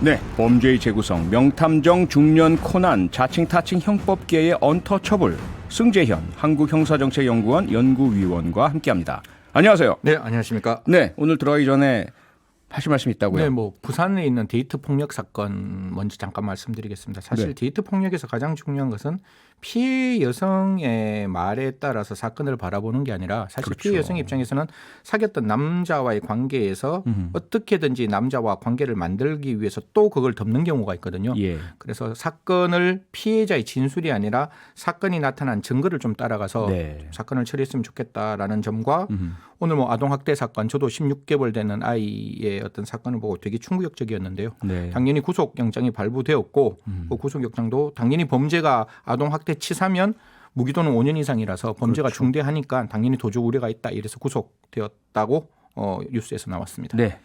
네, 범죄의 재구성, 명탐정, 중년 코난, 자칭 타칭 형법계의 언터처블, 승재현 한국형사정책연구원 연구위원과 함께합니다. 안녕하세요. 네, 안녕하십니까. 네, 오늘 들어가기 전에 하실 말씀 있다고요? 네, 뭐 부산에 있는 데이트 폭력 사건 먼저 잠깐 말씀드리겠습니다. 사실 네. 데이트 폭력에서 가장 중요한 것은 피해 여성의 말에 따라서 사건을 바라보는 게 아니라 사실 그렇죠. 피해 여성 입장에서는 사귀었던 남자와의 관계에서 어떻게든지 남자와 관계를 만들기 위해서 또 그걸 덮는 경우가 있거든요. 예. 그래서 사건을 피해자의 진술이 아니라 사건이 나타난 증거를 좀 따라가서 네. 사건을 처리했으면 좋겠다라는 점과 오늘 뭐 아동학대 사건, 저도 16개월 되는 아이의 어떤 사건을 보고 되게 충격적이었는데요. 네. 당연히 구속영장이 발부되었고 그 구속영장도 당연히 범죄가 아동학대 치사면 무기도는 5년 이상이라서 범죄가 그렇죠. 중대하니까 당연히 도주 우려가 있다 이래서 구속되었다고 뉴스에서 나왔습니다. 네.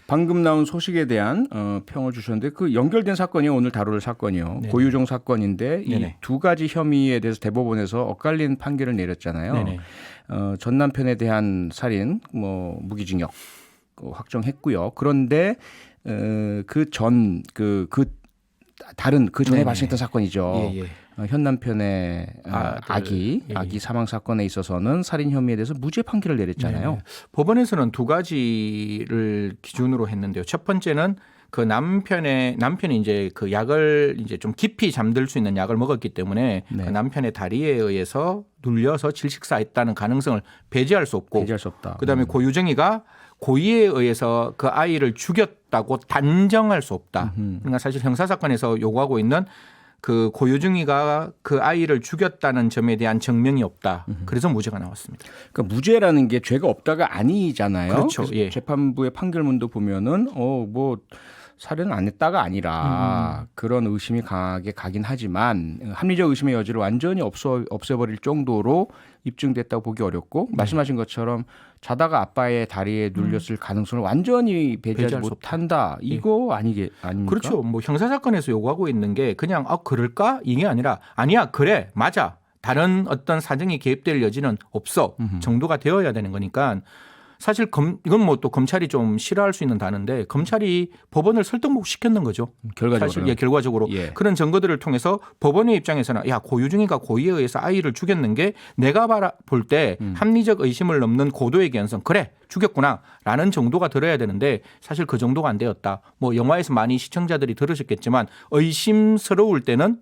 방금 나온 소식에 대한 평을 주셨는데 그 연결된 사건이 오늘 다룰 사건이요. 네네. 고유정 사건인데 이 네네. 두 가지 혐의에 대해서 대법원에서 엇갈린 판결을 내렸잖아요. 네네. 전 남편에 대한 살인, 뭐 무기징역 확정했고요. 그런데 다른 그 전에 네네. 발생했던 사건이죠. 예, 예. 현 남편의 아기 사망 사건에 있어서는 살인 혐의에 대해서 무죄 판결을 내렸잖아요. 네네. 법원에서는 두 가지를 기준으로 했는데요. 첫 번째는 그 남편이 이제 그 약을 이제 좀 깊이 잠들 수 있는 약을 먹었기 때문에 네. 그 남편의 다리에 의해서 눌려서 질식사했다는 가능성을 배제할 수 없고, 배제할 수 없다. 그다음에 고유정이가 고의에 의해서 그 아이를 죽였다고 단정할 수 없다. 그러니까 사실 형사 사건에서 요구하고 있는 그 고유정이가 그 아이를 죽였다는 점에 대한 증명이 없다. 그래서 무죄가 나왔습니다. 그러니까 무죄라는 게 죄가 없다가 아니잖아요. 그렇죠. 그래서 예. 재판부의 판결문도 보면은 뭐 살인 안 했다가 아니라 그런 의심이 강하게 가긴 하지만 합리적 의심의 여지를 완전히 없애버릴 정도로 입증됐다고 보기 어렵고 말씀하신 것처럼 자다가 아빠의 다리에 눌렸을 가능성을 완전히 배제하지 배제할 수 못한다. 이거 아닙니까? 그렇죠. 뭐 형사 사건에서 요구하고 있는 게 그냥 그럴까 이게 아니라 아니야 그래 맞아 다른 어떤 사정이 개입될 여지는 없어 정도가 되어야 되는 거니까 사실 이건 뭐 또 검찰이 좀 싫어할 수 있는 단어인데 검찰이 법원을 설득 못 시켰는 거죠. 결과적으로. 사실 결과적으로 예. 그런 증거들을 통해서 법원의 입장에서는 야 고유정이가 고의에 의해서 아이를 죽였는 게 내가 볼 때 합리적 의심을 넘는 고도의 개연성 그래 죽였구나라는 정도가 들어야 되는데 사실 그 정도가 안 되었다. 뭐 영화에서 많이 시청자들이 들으셨겠지만 의심스러울 때는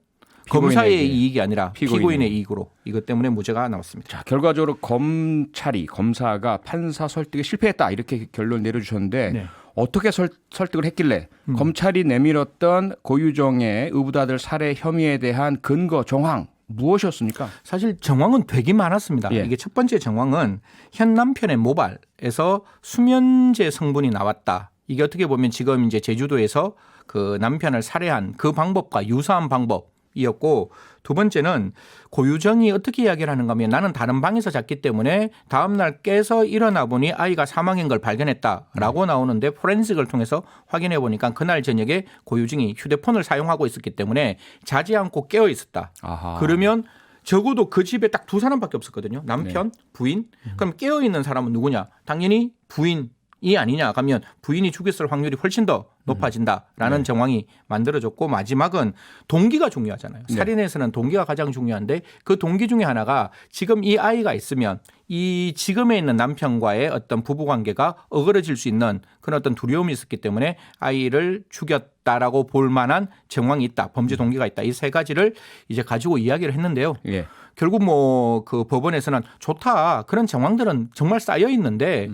검사의 이익이 아니라 피고인의 이익으로 이것 때문에 무죄가 나왔습니다. 자, 결과적으로 검사가 판사 설득에 실패했다 이렇게 결론 내려주셨는데 네. 어떻게 설득을 했길래 검찰이 내밀었던 고유정의 의붓아들 살해 혐의에 대한 근거 정황 무엇이었습니까? 사실 정황은 되게 많았습니다. 예. 이게 첫 번째 정황은 현 남편의 모발에서 수면제 성분이 나왔다. 이게 어떻게 보면 지금 이제 제주도에서 그 남편을 살해한 그 방법과 유사한 방법이었고 두 번째는 고유정이 어떻게 이야기를 하는가 하면 나는 다른 방에서 잤기 때문에 다음날 깨서 일어나 보니 아이가 사망인 걸 발견했다라고 나오는데 포렌식을 통해서 확인해 보니까 그날 저녁에 고유정이 휴대폰을 사용하고 있었기 때문에 자지 않고 깨어 있었다. 아하. 그러면 적어도 그 집에 딱 두 사람밖에 없었거든요. 남편, 부인. 그럼 깨어 있는 사람은 누구냐? 당연히 부인이 아니냐 하면 부인이 죽였을 확률이 훨씬 더 높아진다라는 정황이 만들어졌고 마지막은 동기가 중요하잖아요. 살인에서는 동기가 가장 중요한데 그 동기 중에 하나가 지금 이 아이가 있으면 이 지금에 있는 남편과의 어떤 부부관계가 어그러질 수 있는 그런 어떤 두려움이 있었기 때문에 아이를 죽였다라고 볼 만한 정황이 있다. 범죄 동기가 있다. 이 세 가지를 이제 가지고 이야기를 했는데요. 예. 결국 뭐 그 법원에서는 좋다. 그런 정황들은 정말 쌓여 있는데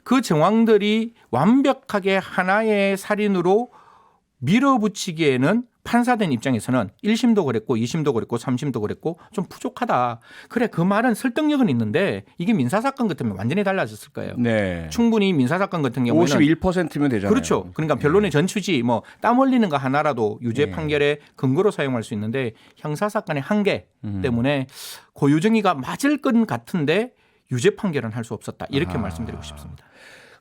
그 정황들이 완벽하게 하나의 살인으로 밀어붙이기에는 판사된 입장에서는 1심도 그랬고 2심도 그랬고 3심도 그랬고 좀 부족하다. 그래 그 말은 설득력은 있는데 이게 민사사건 같으면 완전히 달라졌을 거예요. 네. 충분히 민사사건 같은 경우에는 51%면 되잖아요. 그렇죠. 그러니까 변론의 전취지 뭐 땀 흘리는 거 하나라도 유죄 판결의 근거로 사용할 수 있는데 형사사건의 한계 때문에 고유정이가 맞을 것 같은데 유죄 판결은 할 수 없었다. 이렇게 말씀드리고 싶습니다.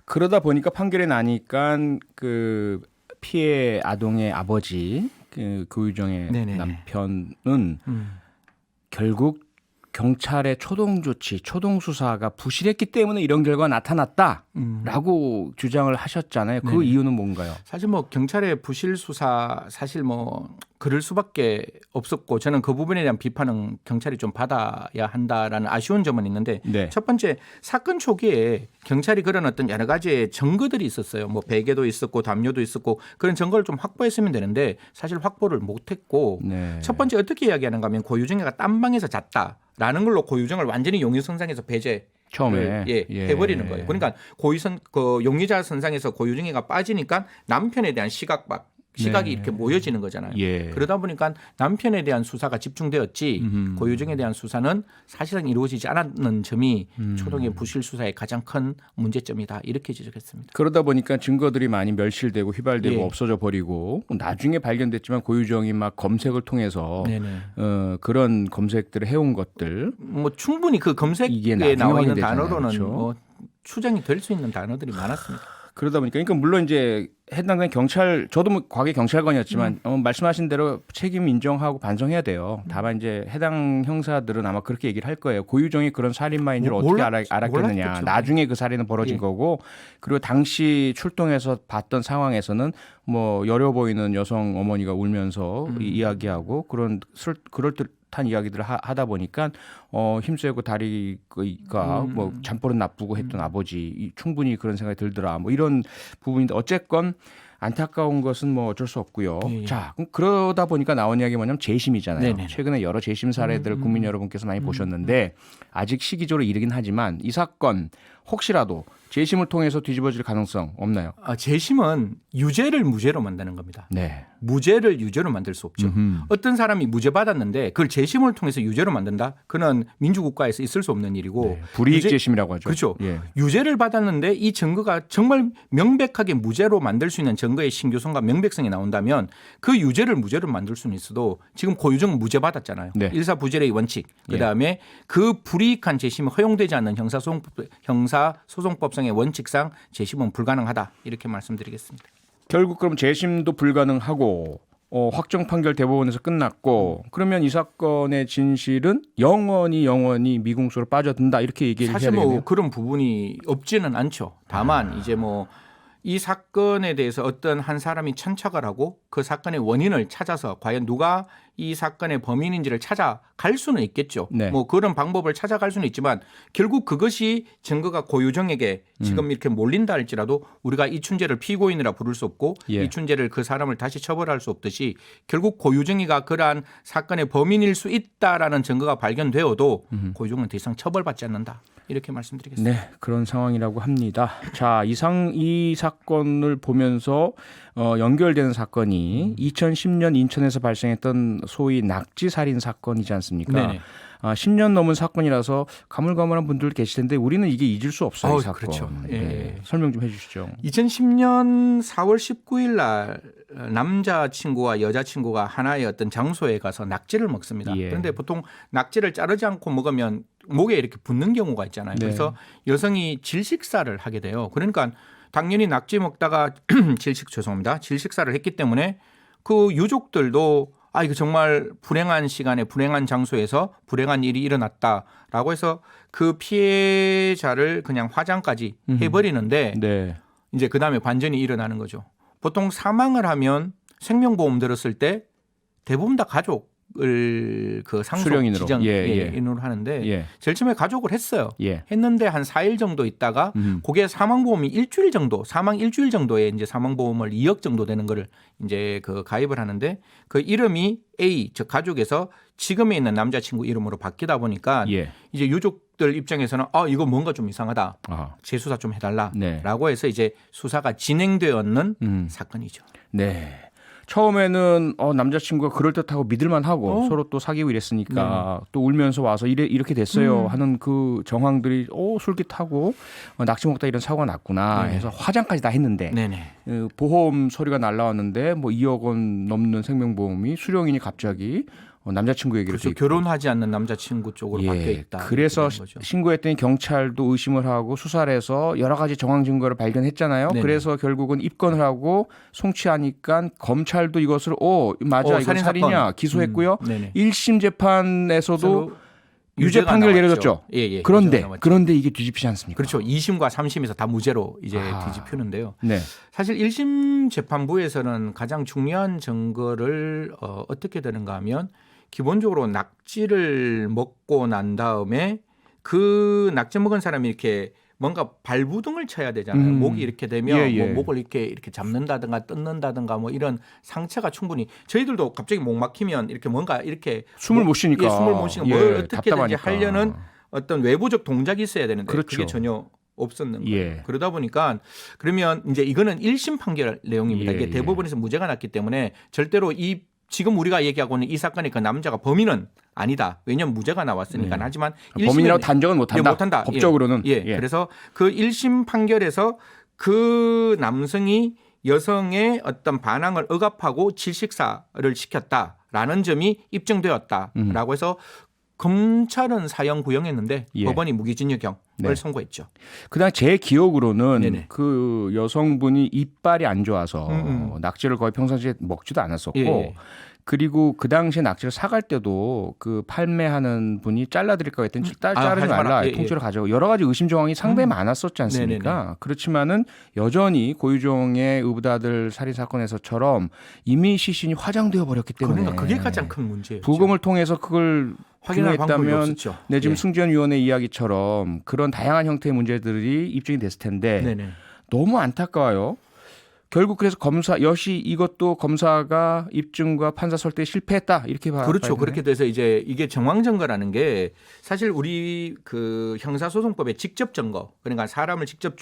그러다 보니까 판결이 나니까 그 피해 아동의 아버지 그 고유정의 네네. 남편은 결국 경찰의 초동 조치, 초동 수사가 부실했기 때문에 이런 결과가 나타났다라고 주장을 하셨잖아요. 그 네네. 이유는 뭔가요? 사실 뭐 경찰의 부실 수사 사실 뭐 그럴 수밖에 없었고 저는 그 부분에 대한 비판은 경찰이 좀 받아야 한다라는 아쉬운 점은 있는데 네. 첫 번째 사건 초기에 경찰이 그런 어떤 여러 가지의 증거들이 있었어요. 뭐 베개도 있었고 담요도 있었고 그런 증거를 좀 확보했으면 되는데 사실 확보를 못했고 네. 첫 번째 어떻게 이야기하는가 하면 고유정이가 딴 방에서 잤다라는 걸로 고유정을 완전히 용의선상에서 배제 처음에 해버리는 거예요. 그러니까 그 용의자 선상에서 고유정이가 빠지니까 남편에 대한 시각이 이렇게 모여지는 거잖아요. 예. 그러다 보니까 남편에 대한 수사가 집중되었지 고유정에 대한 수사는 사실상 이루어지지 않았는 점이 초동의 부실 수사의 가장 큰 문제점이다. 이렇게 지적했습니다. 그러다 보니까 증거들이 많이 멸실되고 휘발되고 예. 없어져 버리고 나중에 발견됐지만 고유정이 막 검색을 통해서 네네. 그런 검색들을 해온 것들 뭐 충분히 그 이게 검색에 나중에 나와 있는 확인되잖아요. 단어로는 그렇죠? 뭐 추정이 될 수 있는 단어들이 많았습니다. 그러다 보니까 그러니까 물론 이제 해당 경찰 저도 뭐 과거 경찰관이었지만 말씀하신 대로 책임 인정하고 반성해야 돼요. 다만 이제 해당 형사들은 아마 그렇게 얘기를 할 거예요. 고유정이 그런 살인마인 줄 어떻게 알았겠느냐. 몰랐겠죠. 나중에 그 살인은 벌어진 예. 거고 그리고 당시 출동해서 봤던 상황에서는 뭐 여려 보이는 여성 어머니가 울면서 이야기하고 그럴 듯한 이야기들을 하다 보니까 힘세고 다리가 뭐 잠버릇 나쁘고 했던 아버지 충분히 그런 생각이 들더라. 뭐 이런 부분인데 어쨌건 안타까운 것은 뭐 어쩔 수 없고요. 예. 자, 그럼 그러다 보니까 나온 이야기 뭐냐면 재심이잖아요. 네네. 최근에 여러 재심 사례들을 국민 여러분께서 많이 보셨는데 아직 시기적으로 이르긴 하지만 이 사건 혹시라도 재심을 통해서 뒤집어질 가능성 없나요? 재심은 유죄를 무죄로 만드는 겁니다. 네. 무죄를 유죄로 만들 수 없죠. 어떤 사람이 무죄 받았는데 그걸 재심을 통해서 유죄로 만든다? 그는 민주국가에서 있을 수 없는 일이고 네. 불이익 재심이라고 하죠. 그렇죠. 예. 유죄를 받았는데 이 증거가 정말 명백하게 무죄로 만들 수 있는 증거의 신규성과 명백성이 나온다면 그 유죄를 무죄로 만들 수는 있어도 지금 고유정은 무죄 받았잖아요. 네. 일사부재의 원칙. 그다음에 그 불이익한 재심이 허용되지 않는 형사소송법상의 원칙상 재심은 불가능하다. 이렇게 말씀드리겠습니다. 결국 그럼 재심도 불가능하고 확정 판결 대법원에서 끝났고 그러면 이 사건의 진실은 영원히 미궁수로 빠져든다 이렇게 얘기를 해야 사실 되겠네요. 뭐 그런 부분이 없지는 않죠. 다만 이제 뭐 이 사건에 대해서 어떤 한 사람이 천착을 하고 그 사건의 원인을 찾아서 과연 누가 이 사건의 범인인지를 찾아갈 수는 있겠죠. 네. 뭐 그런 방법을 찾아갈 수는 있지만 결국 그것이 증거가 고유정에게 지금 이렇게 몰린다 할지라도 우리가 이춘재를 피고인이라 부를 수 없고 예. 이춘재를 그 사람을 다시 처벌할 수 없듯이 결국 고유정이가 그러한 사건의 범인일 수 있다라는 증거가 발견되어도 고유정은 더 이상 처벌받지 않는다. 이렇게 말씀드리겠습니다. 네, 그런 상황이라고 합니다. 자, 이 사건을 보면서 연결되는 사건이 2010년 인천에서 발생했던 소위 낙지 살인 사건이지 않습니까? 네네. 10년 넘은 사건이라서 가물가물한 분들 계실 텐데 우리는 이게 잊을 수 없어요. 이 사건. 그렇죠. 예. 네, 설명 좀 해주시죠. 2010년 4월 19일 날 남자친구와 여자친구가 하나의 어떤 장소에 가서 낙지를 먹습니다. 예. 그런데 보통 낙지를 자르지 않고 먹으면 목에 이렇게 붙는 경우가 있잖아요. 네. 그래서 여성이 질식사를 하게 돼요. 그러니까 당연히 낙지 먹다가 질식사를 했기 때문에 그 유족들도 이거 정말 불행한 시간에 불행한 장소에서 불행한 일이 일어났다라고 해서 그 피해자를 그냥 화장까지 해버리는데 네. 이제 그다음에 반전이 일어나는 거죠. 보통 사망을 하면 생명보험 들었을 때 대부분 다 가족을 그 상속 수령인으로. 지정 예. 인으로 하는데 예. 제일 처음에 가족을 했어요. 예. 했는데 한 4일 정도 있다가 그게 사망보험이 사망 일주일 정도에 이제 사망보험을 2억 정도 되는 거를 이제 그 가입을 하는데 그 이름이 A 즉 가족에서 지금에 있는 남자친구 이름으로 바뀌다 보니까 예. 이제 유족들 입장에서는 이거 뭔가 좀 이상하다. 재수사 좀 해달라라고 네. 해서 이제 수사가 진행되었는 사건이죠. 네. 처음에는 남자친구가 그럴듯하고 믿을만하고 서로 또 사귀고 이랬으니까 또 울면서 와서 이렇게 됐어요 하는 그 정황들이 솔깃하고 낙지 먹다 이런 사고가 났구나 해서 화장까지 다 했는데 보험 소리가 날라왔는데 뭐 2억 원 넘는 생명보험이 수령인이 갑자기 남자친구 얘기를 그렇죠. 결혼하지 않는 남자친구 쪽으로 바뀌어 있다. 그래서 신고했더니 경찰도 의심을 하고 수사를 해서 여러 가지 정황 증거를 발견했잖아요. 네네. 그래서 결국은 입건을 하고 송치하니까 검찰도 이것을 맞아 이거 살인 살인이야 사건. 기소했고요. 네네. 1심 재판에서도 유죄 판결 내려졌죠. 예. 그런데 이게 뒤집히지 않습니까? 그렇죠. 2심과 3심에서 다 무죄로 이제 뒤집히는데요. 네. 사실 1심 재판부에서는 가장 중요한 증거를 어떻게 되는가 하면 기본적으로 낙지를 먹고 난 다음에 그 낙지 먹은 사람이 이렇게 뭔가 발부등을 쳐야 되잖아요. 목이 이렇게 되면 뭐 목을 이렇게 잡는다든가 뜯는다든가 뭐 이런 상처가 충분히 저희들도 갑자기 목 막히면 이렇게 뭔가 이렇게 숨을 못 쉬니까 숨을 못 쉬고 뭘 어떻게든지 하려는 어떤 외부적 동작이 있어야 되는데 그렇죠. 그게 전혀 없었는 거예요. 그러다 보니까 그러면 이제 이거는 1심 판결 내용입니다. 이게 대법원에서 무죄가 났기 때문에 절대로 이 지금 우리가 얘기하고 있는 이 사건의 그 남자가 범인은 아니다. 왜냐하면 무죄가 나왔으니까. 하지만 범인이라고 단정은 못한다. 못한다. 법적으로는. 그래서 그 1심 판결에서 그 남성이 여성의 어떤 반항을 억압하고 질식사를 시켰다라는 점이 입증되었다라고 해서 검찰은 사형 구형했는데 법원이 무기징역형을 선고했죠. 그다음 제 기억으로는 그 여성분이 이빨이 안 좋아서 낙지를 거의 평상시에 먹지도 않았었고 그리고 그 당시에 낙지를 사갈 때도 그 판매하는 분이 잘라드릴까 했더니 자르지 말라 통째로 가져가고 여러 가지 의심 정황이 상당히 많았었지 않습니까? 그렇지만은 여전히 고유종의 의붓아들 살인 사건에서처럼 이미 시신이 화장되어 버렸기 때문에 그러니까 그게 가장 큰 문제예요. 부검을 통해서 그걸 확인할 방법이 없었죠. 지금 승지연위원회 이야기처럼 그런 다양한 형태의 문제들이 입증이 됐을 텐데 너무 안타까워요. 결국 그래서 검사 여시 이것도 검사가 입증과 판사 설득에 실패했다 이렇게 봐요. 그렇죠. 그렇게 돼서 이제 이게 정황 증거라는 게 사실 우리 그 형사소송법의 직접 증거 그러니까 사람을 직접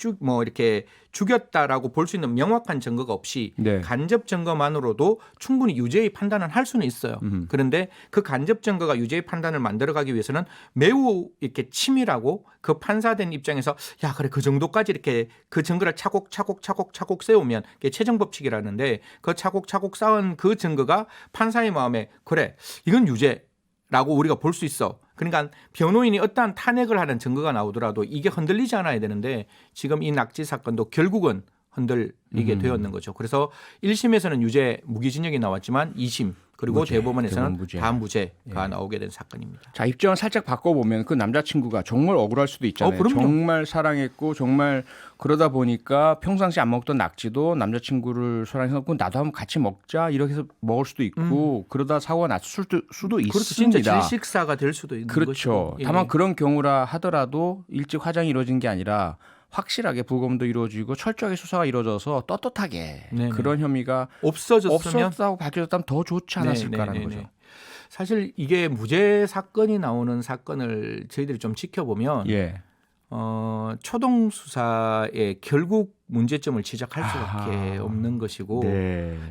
이렇게 죽였다라고 볼 수 있는 명확한 증거가 없이 간접 증거만으로도 충분히 유죄의 판단을 할 수는 있어요. 그런데 그 간접 증거가 유죄의 판단을 만들어가기 위해서는 매우 이렇게 치밀하고 그 판사된 입장에서 야 그래 그 정도까지 이렇게 그 증거를 차곡차곡 세우면 그게 최종법칙이라는데 그 차곡차곡 쌓은 그 증거가 판사의 마음에 그래 이건 유죄라고 우리가 볼 수 있어. 그러니까 변호인이 어떠한 탄핵을 하는 증거가 나오더라도 이게 흔들리지 않아야 되는데 지금 이 낙지 사건도 결국은 흔들리게 되었는 거죠. 그래서 1심에서는 유죄 무기징역이 나왔지만 2심 그리고 대법원에서는 다 무죄가 나오게 된 사건입니다. 자 입장을 살짝 바꿔보면 그 남자친구가 정말 억울할 수도 있잖아요. 정말 사랑했고 정말 그러다 보니까 평상시 안 먹던 낙지도 남자친구를 사랑해서 나도 한번 같이 먹자 이렇게 해서 먹을 수도 있고 그러다 사고가 났을 수도 있습니다. 진짜 질식사가 될 수도 있는 그렇죠. 것이고. 다만 그런 경우라 하더라도 일찍 화장이 이루어진 게 아니라 확실하게 부검도 이루어지고 철저하게 수사가 이루어져서 떳떳하게 그런 혐의가 없었다고 밝혀졌다면 더 좋지 않았을까라는 거죠. 사실 이게 무죄 사건이 나오는 사건을 저희들이 좀 지켜보면 초동 수사에 결국 문제점을 지적할 수밖에 없는 것이고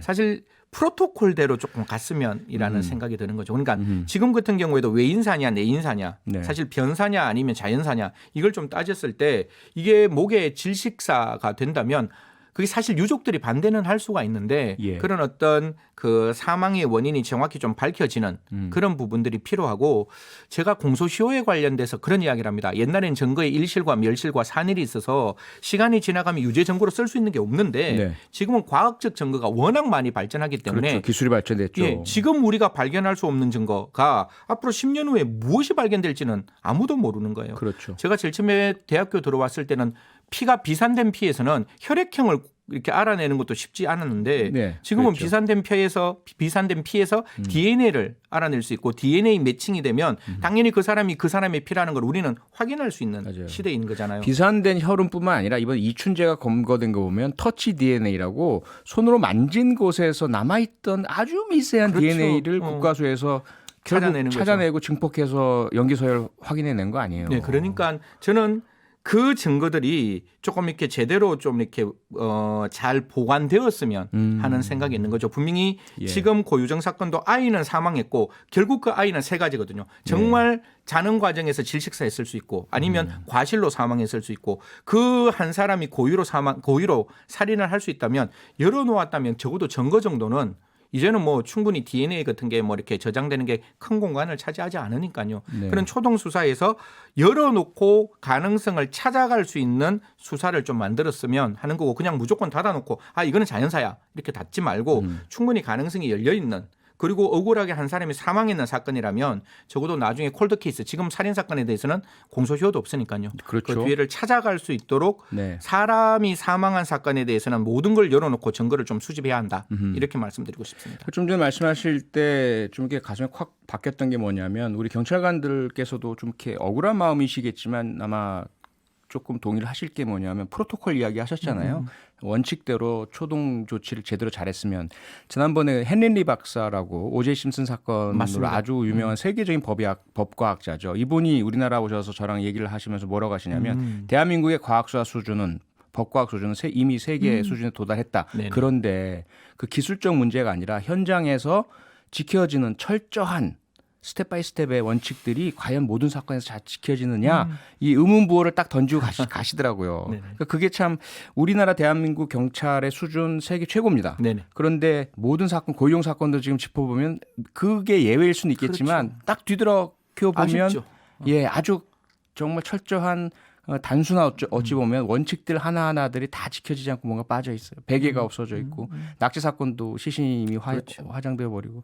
사실 프로토콜대로 조금 갔으면이라는 생각이 드는 거죠. 그러니까 지금 같은 경우에도 외인사냐 내인사냐 사실 변사냐 아니면 자연사냐 이걸 좀 따졌을 때 이게 목에 질식사가 된다면 그게 사실 유족들이 반대는 할 수가 있는데 그런 어떤 그 사망의 원인이 정확히 좀 밝혀지는 그런 부분들이 필요하고 제가 공소시효에 관련돼서 그런 이야기를 합니다. 옛날엔 증거에 일실과 멸실과 산일이 있어서 시간이 지나가면 유죄 증거로 쓸 수 있는 게 없는데 지금은 과학적 증거가 워낙 많이 발전하기 때문에 그렇죠. 기술이 발전됐죠. 지금 우리가 발견할 수 없는 증거가 앞으로 10년 후에 무엇이 발견될지는 아무도 모르는 거예요. 그렇죠. 제가 제일 처음에 대학교 들어왔을 때는 피가 비산된 피에서는 혈액형을 이렇게 알아내는 것도 쉽지 않았는데 지금은 비산된 피에서 DNA를 알아낼 수 있고 DNA 매칭이 되면 당연히 그 사람이 그 사람의 피라는 걸 우리는 확인할 수 있는 시대에 있는 거잖아요. 비산된 혈흔뿐만 아니라 이번 이춘재가 검거된 거 보면 터치 DNA라고 손으로 만진 곳에서 남아있던 아주 미세한 DNA를 국과수에서 찾아내고 증폭해서 연기서열 확인해낸 거 아니에요. 네, 그러니까 저는 그 증거들이 조금 이렇게 제대로 좀 이렇게 잘 보관되었으면 하는 생각이 있는 거죠. 분명히 지금 고유정 사건도 아이는 사망했고 결국 그 아이는 세 가지거든요. 정말 자는 과정에서 질식사했을 수 있고 아니면 과실로 사망했을 수 있고 그 한 사람이 고의로 살인을 할 수 있다면 열어놓았다면 적어도 증거 정도는 이제는 뭐 충분히 DNA 같은 게 뭐 이렇게 저장되는 게 큰 공간을 차지하지 않으니까요. 그런 초동 수사에서 열어놓고 가능성을 찾아갈 수 있는 수사를 좀 만들었으면 하는 거고 그냥 무조건 닫아놓고 이거는 자연사야 이렇게 닫지 말고 충분히 가능성이 열려 있는 그리고 억울하게 한 사람이 사망했는 사건이라면 적어도 나중에 콜드 케이스 지금 살인 사건에 대해서는 공소시효도 없으니까요. 그렇죠. 그 뒤를 찾아갈 수 있도록 네. 사람이 사망한 사건에 대해서는 모든 걸 열어놓고 증거를 좀 수집해야 한다. 이렇게 말씀드리고 싶습니다. 좀 전에 말씀하실 때 좀 이렇게 가슴에 콱 박혔던 게 뭐냐면 우리 경찰관들께서도 좀 이렇게 억울한 마음이시겠지만 아마 조금 동의를 하실 게 뭐냐면 프로토콜 이야기 하셨잖아요. 원칙대로 초동 조치를 제대로 잘했으면 지난번에 헨리 박사라고 오제이 심슨 사건으로 맞습니다. 아주 유명한 세계적인 법과학자죠. 이분이 우리나라 오셔서 저랑 얘기를 하시면서 뭐라고 하시냐면 대한민국의 과학수사 수준은 법과학 수준은 이미 세계 수준에 도달했다. 네네. 그런데 그 기술적 문제가 아니라 현장에서 지켜지는 철저한 스텝 바이 스텝의 원칙들이 과연 모든 사건에서 잘 지켜지느냐 이 의문부호를 딱 던지고 가시더라고요. 네네. 그러니까 그게 참 우리나라 대한민국 경찰의 수준 세계 최고입니다. 네네. 그런데 모든 사건 고용 사건들 지금 짚어보면 그게 예외일 수는 있겠지만 딱 뒤돌아켜 보면 아쉽죠. 예 아주 정말 철저한 단순한 어찌 보면 원칙들 하나하나들이 다 지켜지지 않고 뭔가 빠져 있어요. 베개가 없어져 있고 납치 사건도 시신이 그렇죠. 화장되어 버리고.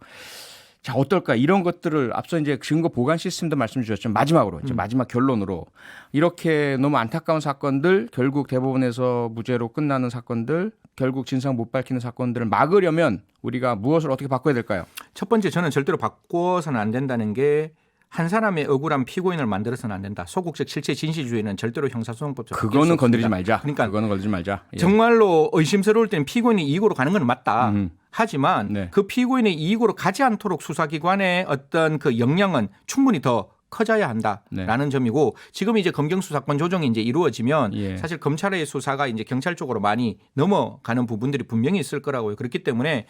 자 어떨까 이런 것들을 앞서 이제 증거 보관 시스템도 말씀 주셨지만 마지막으로 이제 마지막 결론으로 이렇게 너무 안타까운 사건들 결국 대법원에서 무죄로 끝나는 사건들 결국 진상 못 밝히는 사건들을 막으려면 우리가 무엇을 어떻게 바꿔야 될까요? 첫 번째 저는 절대로 바꿔서는 안 된다는 게 한 사람의 억울한 피고인을 만들어서는 안 된다. 소극적 실체 진실주의는 절대로 형사소송법적 그거는 건드리지 말자. 그러니까 그거는 건드리지 말자. 예. 정말로 의심스러울 때는 피고인이 이익으로 가는 건 맞다. 하지만 네. 그 피고인의 이익으로 가지 않도록 수사기관의 어떤 그 역량은 충분히 더 커져야 한다라는 점이고 지금 이제 검경 수사권 조정이 이제 이루어지면 예. 사실 검찰의 수사가 이제 경찰 쪽으로 많이 넘어가는 부분들이 분명히 있을 거라고요. 그렇기 때문에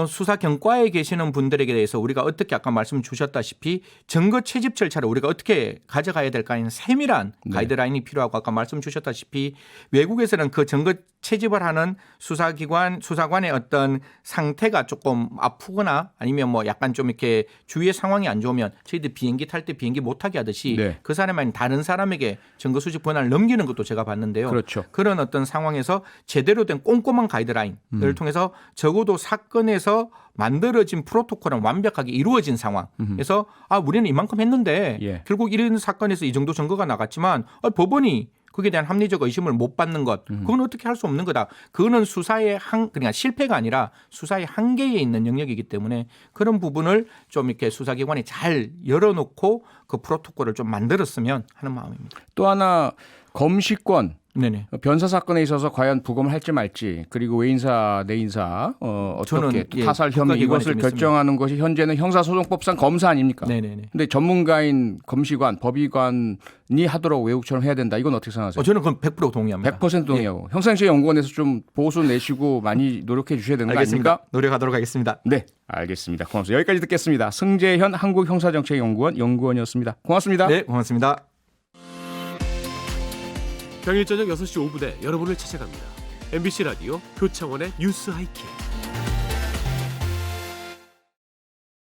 수사 경과에 계시는 분들에게 대해서 우리가 어떻게 아까 말씀 주셨다시피 증거 채집 절차를 우리가 어떻게 가져가야 될까 하는 세밀한 가이드라인이 필요하고 아까 말씀 주셨다시피 외국에서는 그 증거 채집을 하는 수사관의 어떤 상태가 조금 아프거나 아니면 뭐 약간 좀 이렇게 주위의 상황이 안 좋으면 저희들 비행기 탈 때 비행기 못 타게 하듯이 네. 그 사람이 아닌 다른 사람에게 증거 수집 권한을 넘기는 것도 제가 봤는데요. 그렇죠. 그런 어떤 상황에서 제대로 된 꼼꼼한 가이드라인을 통해서 적어도 사건에서 만들어진 프로토콜은 완벽하게 이루어진 상황에서 우리는 이만큼 했는데 예. 결국 이런 사건에서 이 정도 증거가 나갔지만 법원이 거기에 대한 합리적 의심을 못 받는 것 그건 어떻게 할 수 없는 거다. 그거는 수사의 그러니까 실패가 아니라 수사의 한계에 있는 영역이기 때문에 그런 부분을 좀 이렇게 수사기관이 잘 열어놓고 그 프로토콜을 좀 만들었으면 하는 마음입니다. 또 하나 검시권 네네. 변사 사건에 있어서 과연 부검을 할지 말지 그리고 외인사 내인사 어떻게 저는, 또 타살 혐의 국가기관에 이것을 좀 결정하는 것이 현재는 형사소송법상 검사 아닙니까? 네네네. 근데 전문가인 검시관 법의관이 하도록 외국처럼 해야 된다. 이건 어떻게 생각하세요? 저는 그건 100% 동의합니다. 100% 동의하고 형사행정연구원에서 좀 보수 내시고 많이 노력해 주셔야 되는 거 알겠습니다. 아닙니까? 노력하도록 하겠습니다. 네, 알겠습니다. 고맙습니다. 여기까지 듣겠습니다. 승재현 한국형사정책연구원 연구원이었습니다. 고맙습니다. 네, 고맙습니다. 평일 저녁 6시 5분에 여러분을 찾아갑니다. MBC 라디오 표창원의 뉴스 하이킥.